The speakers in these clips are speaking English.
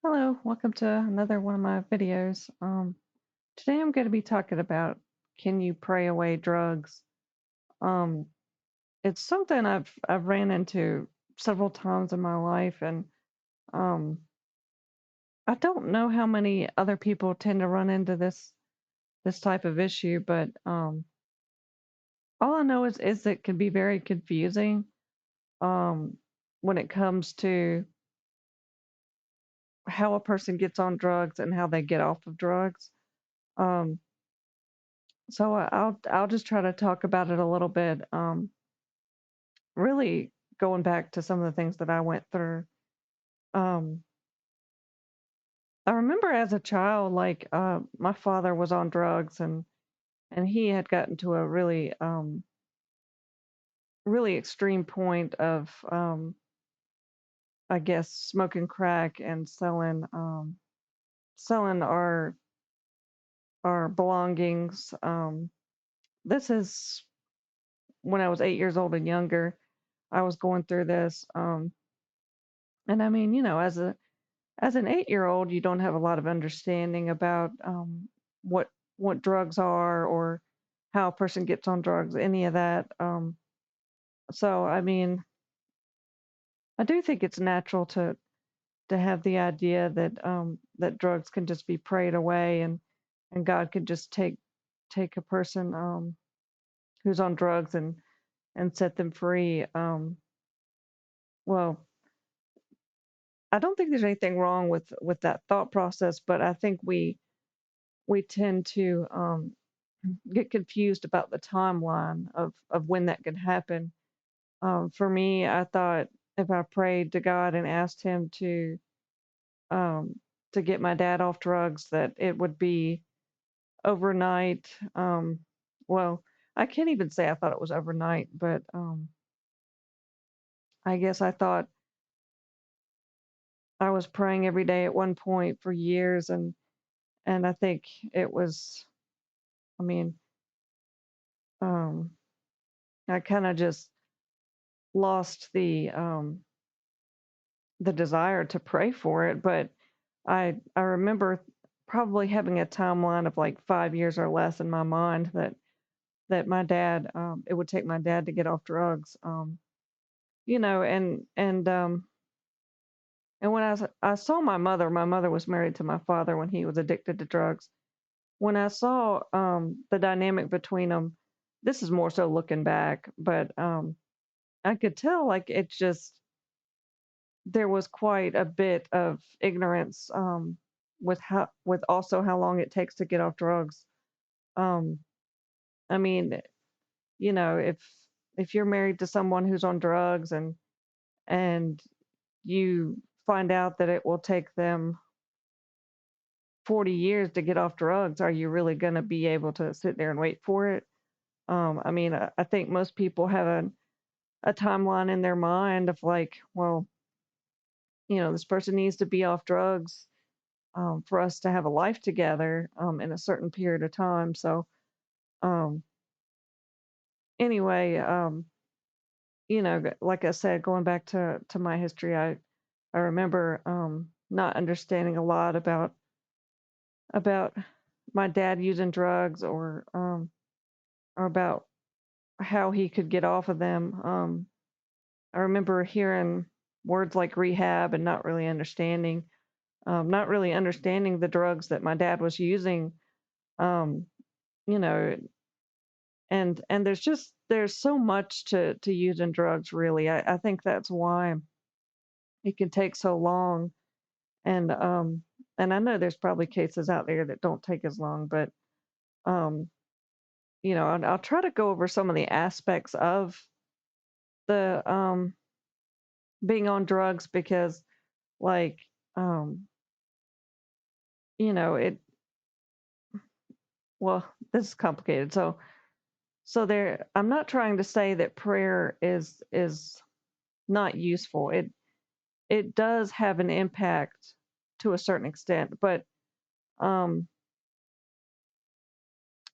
Hello, welcome to another one of my videos. Today I'm going to be talking about can you pray away drugs? Um, it's something I've ran into several times in my life, and um, I don't know how many other people tend to run into this type of issue, but all I know is it can be very confusing um, when it comes to how a person gets on drugs and how they get off of drugs. Um, So I'll just try to talk about it a little bit. Really going back to some of the things that I went through. Um, I remember as a child, like my father was on drugs and he had gotten to a really extreme point of I guess smoking crack and selling our belongings. This is when I was 8 years old and younger. I was going through this. And I mean, as an 8-year-old, you don't have a lot of understanding about what what drugs are or how a person gets on drugs, any of that. So I mean, I do think it's natural to have the idea that that drugs can just be prayed away and God could just take a person who's on drugs and set them free. Well, I don't think there's anything wrong with that thought process, but I think we tend to get confused about the timeline of when that could happen. For me, I thought if I prayed to God and asked Him um, to get my dad off drugs, that it would be overnight. Well, I can't even say I thought it was overnight, but I guess I thought I was praying every day at one point for years, and I think it was. I mean, um, I kind of just lost the desire to pray for it, but I remember probably having a timeline of like 5 years or less in my mind that my dad it would take my dad to get off drugs. You know, and when I saw my mother was married to my father when he was addicted to drugs. When I saw the dynamic between them, this is more so looking back, but I could tell like it just there was quite a bit of ignorance with also how long it takes to get off drugs. Um, I mean, if you're married to someone who's on drugs and you find out that it will take them 40 years to get off drugs, are you really going to be able to sit there and wait for it? I mean, I think most people have a timeline in their mind of like, well, this person needs to be off drugs for us to have a life together in a certain period of time. So um, anyway, like I said, going back to my history, I remember not understanding a lot about my dad using drugs or about how he could get off of them. I remember hearing words like rehab and not really understanding the drugs that my dad was using. Um, you know, and there's so much to using drugs really. I think that's why it can take so long and and I know there's probably cases out there that don't take as long, but um I'll try to go over some of the aspects of the being on drugs because like um it well this is complicated. So there I'm not trying to say that prayer is not useful. It does have an impact to a certain extent, but um,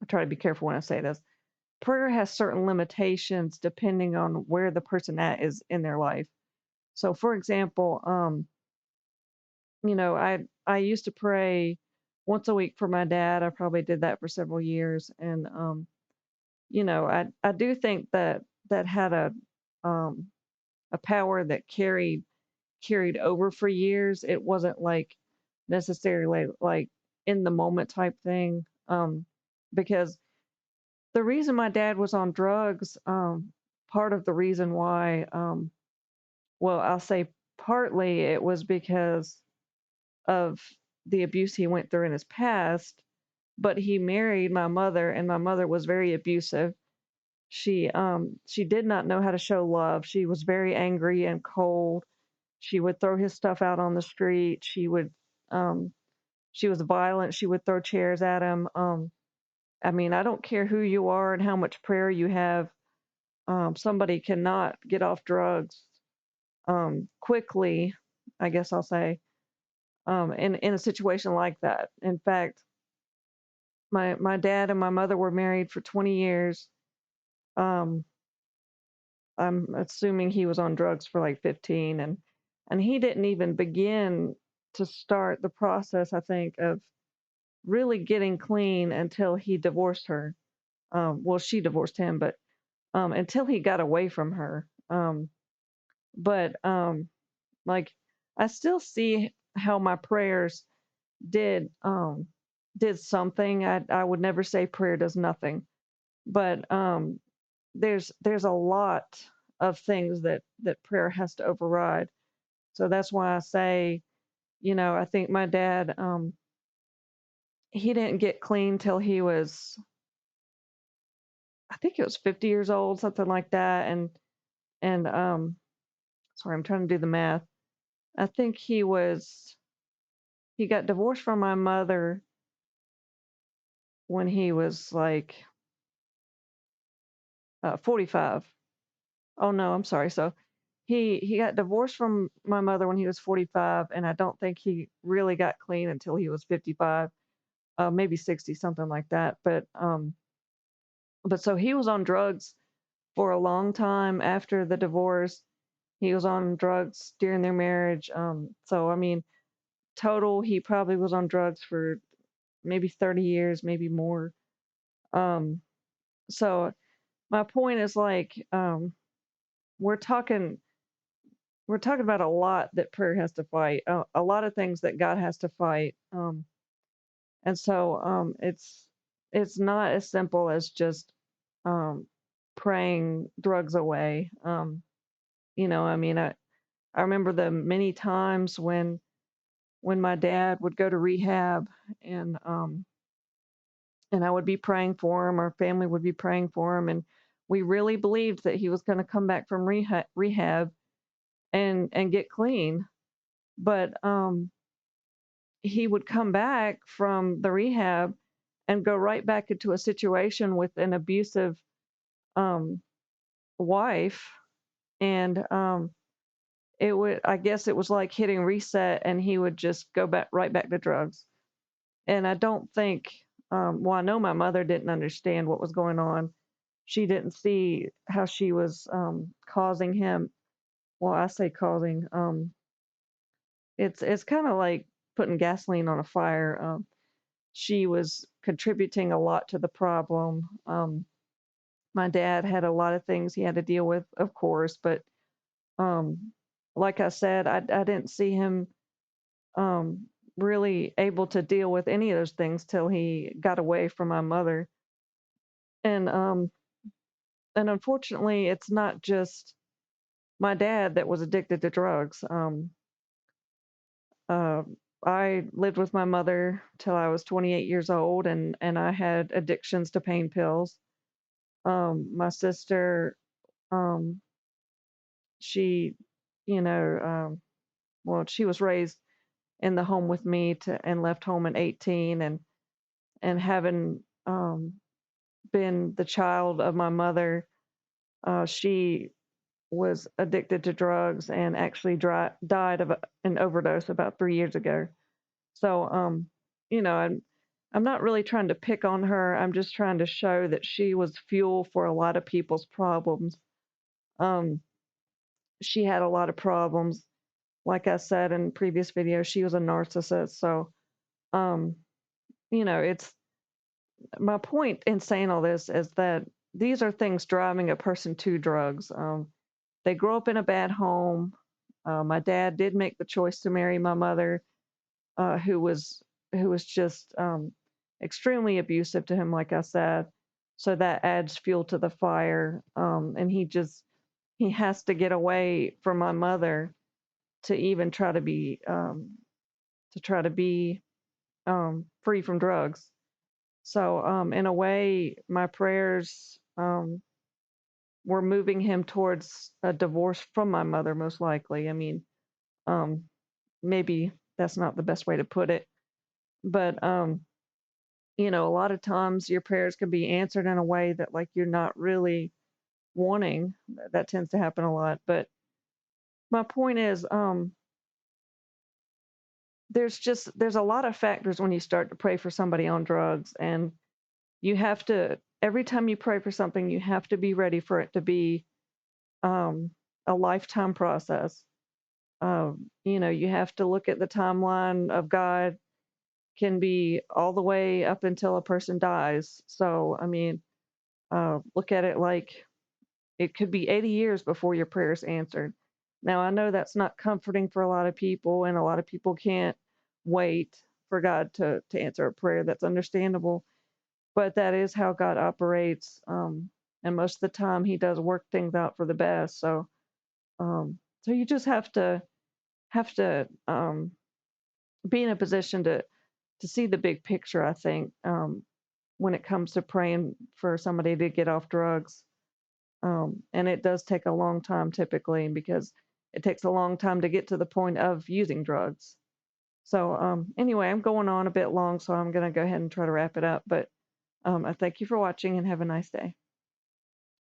I try to be careful when I say this. Prayer has certain limitations depending on where the person at is in their life. So, for example, I used to pray once a week for my dad. I probably did that for several years, and I do think that that had um a power that carried over for years. It wasn't like necessarily like in the moment type thing. Because the reason my dad was on drugs, part of the reason why, well, I'll say partly it was because of the abuse he went through in his past, but he married my mother, and my mother was very abusive. She did not know how to show love. She was very angry and cold. She would throw his stuff out on the street. Um, she was violent. She would throw chairs at him. I mean, I don't care who you are and how much prayer you have. Somebody cannot get off drugs quickly, I guess I'll say, in a situation like that. In fact, my dad and my mother were married for 20 years. Um, I'm assuming he was on drugs for like 15, and he didn't even begin to start the process, I think, of really getting clean until he divorced her. Well, she divorced him, but until he got away from her. But like I still see how my prayers did did something. I would never say prayer does nothing, but there's a lot of things that prayer has to override. So that's why I say, I think my dad, he didn't get clean till he was, I think it was 50 years old, something like that. And sorry, I'm trying to do the math. I think he got divorced from my mother when he was like 45. Oh no, I'm sorry. So he got divorced from my mother when he was 45, and I don't think he really got clean until he was 55, maybe 60, something like that. But so he was on drugs for a long time after the divorce. He was on drugs during their marriage. So I mean, total, he probably was on drugs for maybe 30 years, maybe more. Um, so my point is like, we're talking we're talking about a lot that prayer has to fight, a lot of things that God has to fight. And so it's not as simple as just um, praying drugs away. I mean, I remember the many times when my dad would go to rehab, and I would be praying for him, our family would be praying for him, and we really believed that he was going to come back from rehab and get clean. But he would come back from the rehab and go right back into a situation with an abusive um, wife, and I guess it was like hitting reset, and he would just go back right back to drugs. And I don't think, well, I know my mother didn't understand what was going on. She didn't see how she was causing him. Well, I say causing. It's kind of like putting gasoline on a fire. She was contributing a lot to the problem. My dad had a lot of things he had to deal with, of course, but um, like I said, I didn't see him um, really able to deal with any of those things till he got away from my mother. And and unfortunately, it's not just my dad that was addicted to drugs. Uh, I lived with my mother till I was 28 years old, and I had addictions to pain pills. My sister, um, she, you know, well, she was raised in the home with me and left home at 18, and having been the child of my mother, she was addicted to drugs and actually died of an overdose about 3 years ago. So, I'm not really trying to pick on her. I'm just trying to show that she was fuel for a lot of people's problems. Um, she had a lot of problems like I said in previous videos, she was a narcissist. So, um, it's my point in saying all this is that these are things driving a person to drugs. They grow up in a bad home. My dad did make the choice to marry my mother, who was just extremely abusive to him, like I said. So that adds fuel to the fire. And he has to get away from my mother to even try to be free from drugs. So in a way, my prayers were moving him towards a divorce from my mother, most likely. I mean, um, maybe that's not the best way to put it, but a lot of times your prayers can be answered in a way that like you're not really wanting. That tends to happen a lot. But my point is, there's a lot of factors when you start to pray for somebody on drugs, and you have to every time you pray for something, you have to be ready for it to be um, a lifetime process. You have to look at the timeline of God can be all the way up until a person dies. So, I mean, look at it like it could be 80 years before your prayer is answered. Now, I know that's not comforting for a lot of people, and a lot of people can't wait for God to answer a prayer. That's understandable, but that is how God operates. And most of the time, He does work things out for the best. So you just have to be in a position to see the big picture. I think when it comes to praying for somebody to get off drugs. And it does take a long time typically because it takes a long time to get to the point of using drugs. So, anyway, I'm going on a bit long, so I'm going to go ahead and try to wrap it up. But I thank you for watching and have a nice day.